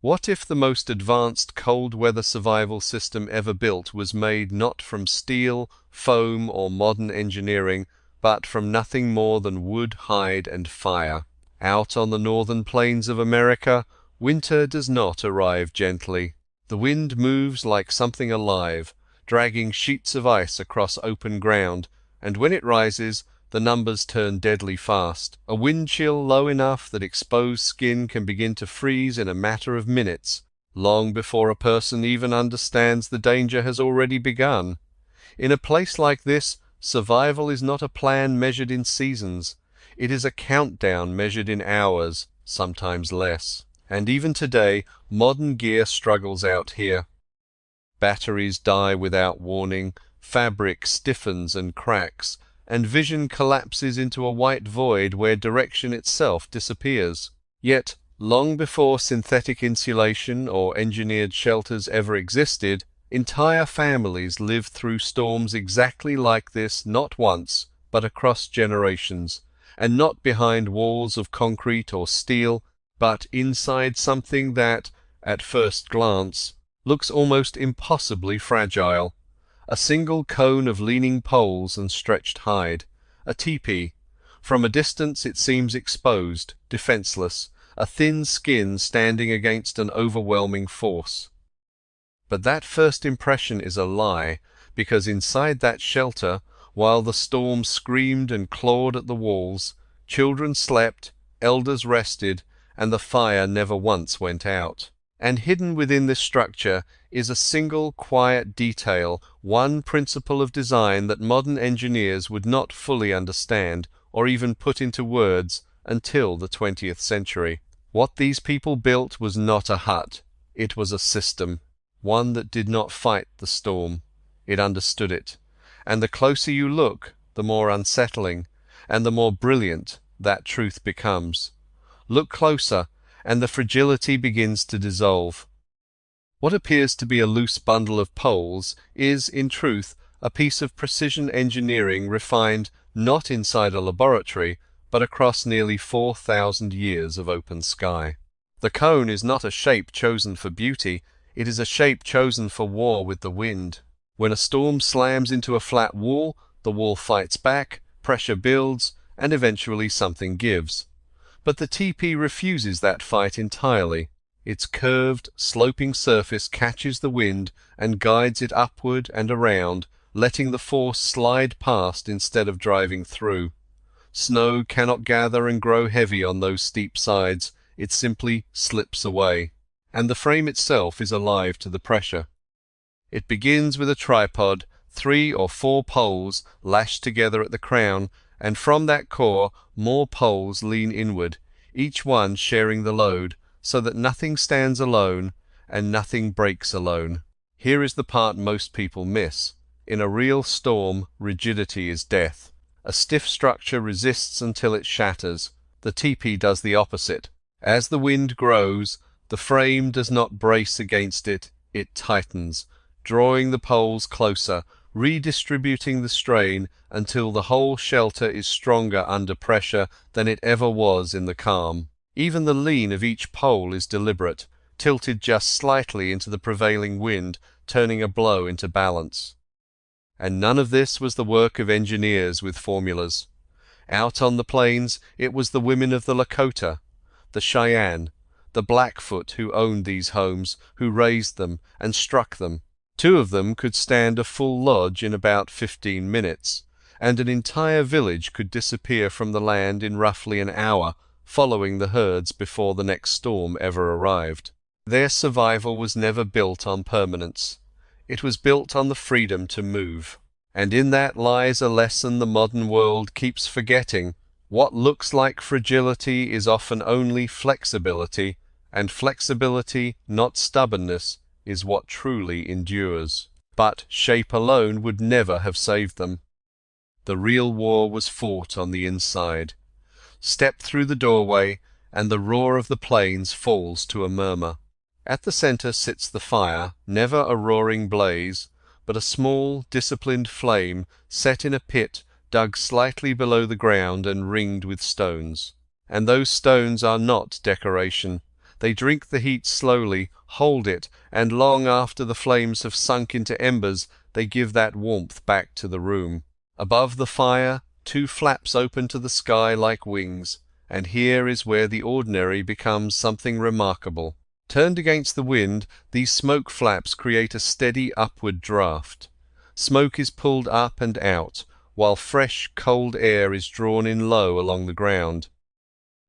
What if the most advanced cold-weather survival system ever built was made not from steel, foam, or modern engineering, but from nothing more than wood, hide, and fire? Out on the northern plains of America, winter does not arrive gently. The wind moves like something alive, dragging sheets of ice across open ground, and when it rises, the numbers turn deadly fast. A wind chill low enough that exposed skin can begin to freeze in a matter of minutes, long before a person even understands the danger has already begun. In a place like this, survival is not a plan measured in seasons. It is a countdown measured in hours, sometimes less. And even today, modern gear struggles out here. Batteries die without warning, fabric stiffens and cracks, and vision collapses into a white void where direction itself disappears. Yet, long before synthetic insulation or engineered shelters ever existed, entire families lived through storms exactly like this not once, but across generations, and not behind walls of concrete or steel, but inside something that, at first glance, looks almost impossibly fragile. A single cone of leaning poles and stretched hide, a tipi. From a distance it seems exposed, defenseless, a thin skin standing against an overwhelming force. But that first impression is a lie, because inside that shelter, while the storm screamed and clawed at the walls, children slept, elders rested, and the fire never once went out. And hidden within this structure is a single quiet detail, one principle of design that modern engineers would not fully understand or even put into words until the 20th century. What these people built was not a hut, it was a system, one that did not fight the storm. It understood it. And the closer you look, the more unsettling, and the more brilliant that truth becomes. Look closer, and the fragility begins to dissolve. What appears to be a loose bundle of poles is, in truth, a piece of precision engineering refined not inside a laboratory, but across nearly 4,000 years of open sky. The cone is not a shape chosen for beauty, it is a shape chosen for war with the wind. When a storm slams into a flat wall, the wall fights back, pressure builds, and eventually something gives. But the tipi refuses that fight entirely. Its curved, sloping surface catches the wind and guides it upward and around, letting the force slide past instead of driving through. Snow cannot gather and grow heavy on those steep sides, it simply slips away. And the frame itself is alive to the pressure. It begins with a tripod, 3 or 4 poles lashed together at the crown, and from that core more poles lean inward, each one sharing the load, so that nothing stands alone and nothing breaks alone. Here is the part most people miss. In a real storm, rigidity is death. A stiff structure resists until it shatters. The tipi does the opposite. As the wind grows, the frame does not brace against it, it tightens, drawing the poles closer, redistributing the strain until the whole shelter is stronger under pressure than it ever was in the calm. Even the lean of each pole is deliberate, tilted just slightly into the prevailing wind, turning a blow into balance. And none of this was the work of engineers with formulas. Out on the plains it was the women of the Lakota, the Cheyenne, the Blackfoot who owned these homes, who raised them and struck them. 2 of them could stand a full lodge in about 15 minutes, and an entire village could disappear from the land in roughly an hour, following the herds before the next storm ever arrived. Their survival was never built on permanence. It was built on the freedom to move. And in that lies a lesson the modern world keeps forgetting. What looks like fragility is often only flexibility, and flexibility, not stubbornness, is what truly endures. But shape alone would never have saved them. The real war was fought on the inside. Step through the doorway, and the roar of the plains falls to a murmur. At the centre sits the fire, never a roaring blaze, but a small, disciplined flame set in a pit dug slightly below the ground and ringed with stones. And those stones are not decoration. They drink the heat slowly, hold it, and long after the flames have sunk into embers, they give that warmth back to the room. Above the fire, two flaps open to the sky like wings, and here is where the ordinary becomes something remarkable. Turned against the wind, these smoke flaps create a steady upward draught. Smoke is pulled up and out, while fresh, cold air is drawn in low along the ground.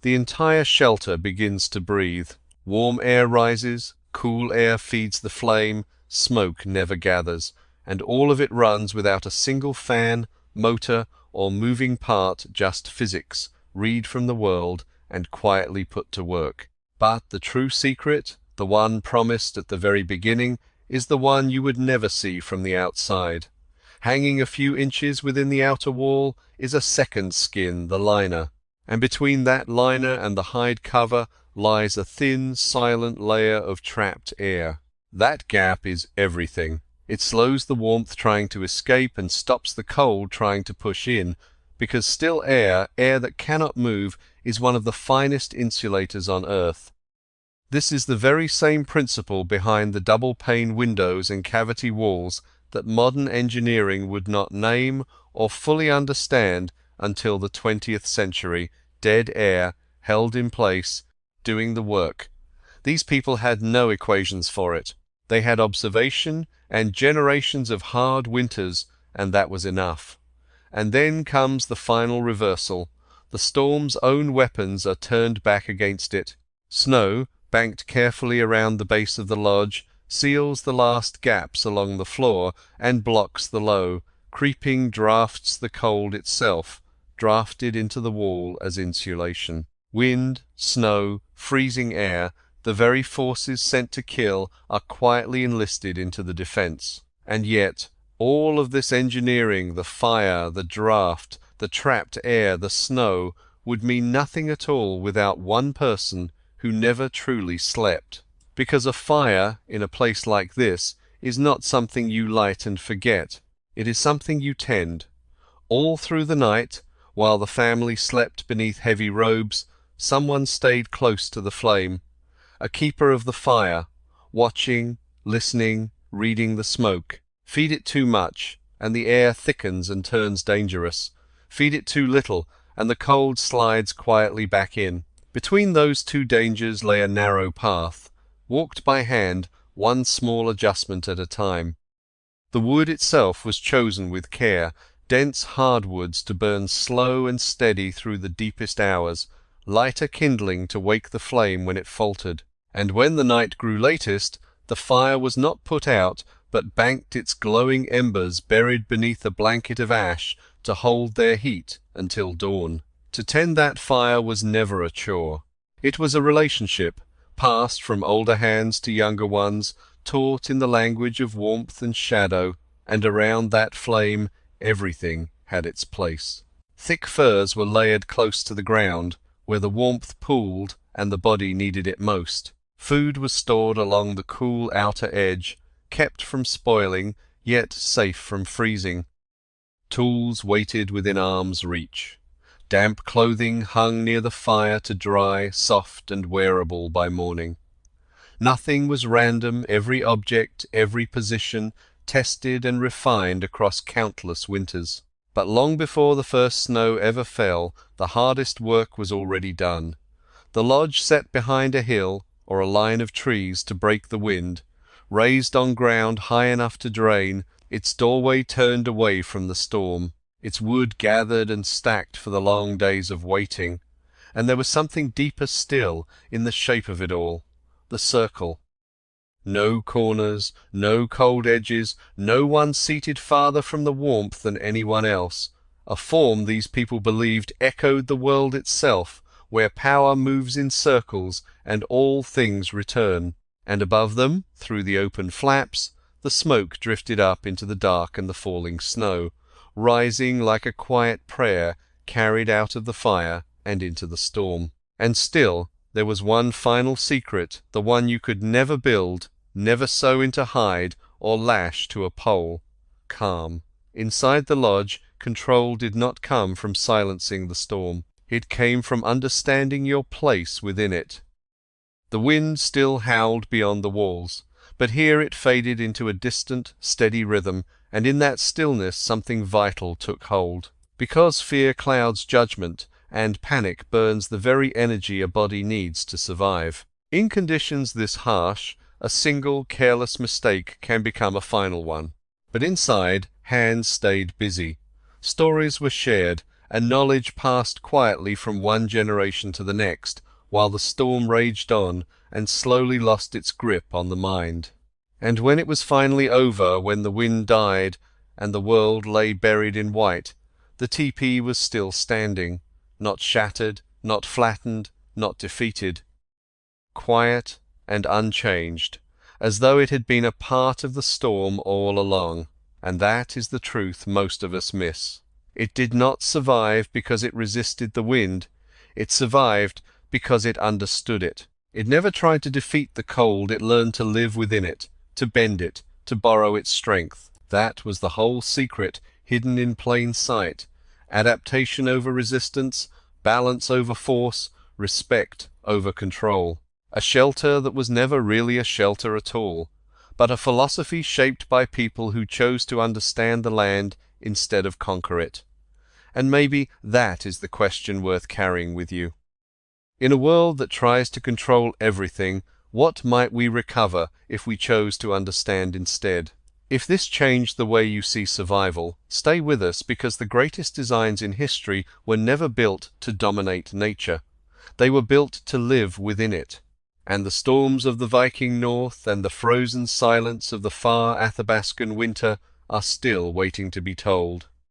The entire shelter begins to breathe. Warm air rises, cool air feeds the flame, smoke never gathers, and all of it runs without a single fan, motor, or moving part, just physics, read from the world, and quietly put to work. But the true secret, the one promised at the very beginning, is the one you would never see from the outside. Hanging a few inches within the outer wall is a second skin, the liner, and between that liner and the hide cover lies a thin, silent layer of trapped air. That gap is everything. It slows the warmth trying to escape and stops the cold trying to push in, because still air that cannot move, is one of the finest insulators on earth. This is the very same principle behind the double-pane windows and cavity walls that modern engineering would not name or fully understand until the 20th century. Dead air, held in place, doing the work. These people had no equations for it. They had observation and generations of hard winters, and that was enough. And then comes the final reversal. The storm's own weapons are turned back against it. Snow, banked carefully around the base of the lodge, seals the last gaps along the floor and blocks the low, creeping drafts the cold itself, drafted into the wall as insulation. Wind, snow, freezing air, the very forces sent to kill, are quietly enlisted into the defence. And yet, all of this engineering, the fire, the draft, the trapped air, the snow, would mean nothing at all without one person who never truly slept. Because a fire, in a place like this, is not something you light and forget. It is something you tend. All through the night, while the family slept beneath heavy robes, someone stayed close to the flame, a keeper of the fire, watching, listening, reading the smoke. Feed it too much, and the air thickens and turns dangerous. Feed it too little, and the cold slides quietly back in. Between those two dangers lay a narrow path, walked by hand, one small adjustment at a time. The wood itself was chosen with care, dense hardwoods to burn slow and steady through the deepest hours, lighter kindling to wake the flame when it faltered. And when the night grew latest, the fire was not put out, but banked its glowing embers buried beneath a blanket of ash to hold their heat until dawn. To tend that fire was never a chore. It was a relationship, passed from older hands to younger ones, taught in the language of warmth and shadow, and around that flame everything had its place. Thick furs were layered close to the ground, where the warmth pooled and the body needed it most. Food was stored along the cool outer edge, kept from spoiling, yet safe from freezing. Tools waited within arm's reach. Damp clothing hung near the fire to dry, soft and wearable by morning. Nothing was random, every object, every position, tested and refined across countless winters. But long before the first snow ever fell, the hardest work was already done. The lodge sat behind a hill, or a line of trees to break the wind, raised on ground high enough to drain, its doorway turned away from the storm, its wood gathered and stacked for the long days of waiting. And there was something deeper still in the shape of it all, the circle. No corners, no cold edges, no one seated farther from the warmth than anyone else. A form these people believed echoed the world itself, where power moves in circles and all things return. And above them, through the open flaps, the smoke drifted up into the dark and the falling snow, rising like a quiet prayer carried out of the fire and into the storm. And still there was one final secret, the one you could never build, never sew into hide or lash to a pole: calm. Inside the lodge, control did not come from silencing the storm. It came from understanding your place within it. The wind still howled beyond the walls, but here it faded into a distant, steady rhythm, and in that stillness something vital took hold. Because fear clouds judgment, and panic burns the very energy a body needs to survive. In conditions this harsh, a single careless mistake can become a final one. But inside, hands stayed busy. Stories were shared, and knowledge passed quietly from one generation to the next, while the storm raged on and slowly lost its grip on the mind. And when it was finally over, when the wind died and the world lay buried in white, the teepee was still standing, not shattered, not flattened, not defeated, quiet and unchanged, as though it had been a part of the storm all along. And that is the truth most of us miss. It did not survive because it resisted the wind. It survived because it understood it. It never tried to defeat the cold, it learned to live within it, to bend it, to borrow its strength. That was the whole secret, hidden in plain sight. Adaptation over resistance, balance over force, respect over control. A shelter that was never really a shelter at all, but a philosophy shaped by people who chose to understand the land instead of conquer it. And maybe that is the question worth carrying with you. In a world that tries to control everything, what might we recover if we chose to understand instead? If this changed the way you see survival, stay with us, because the greatest designs in history were never built to dominate nature. They were built to live within it. And the storms of the Viking north and the frozen silence of the far Athabascan winter are still waiting to be told.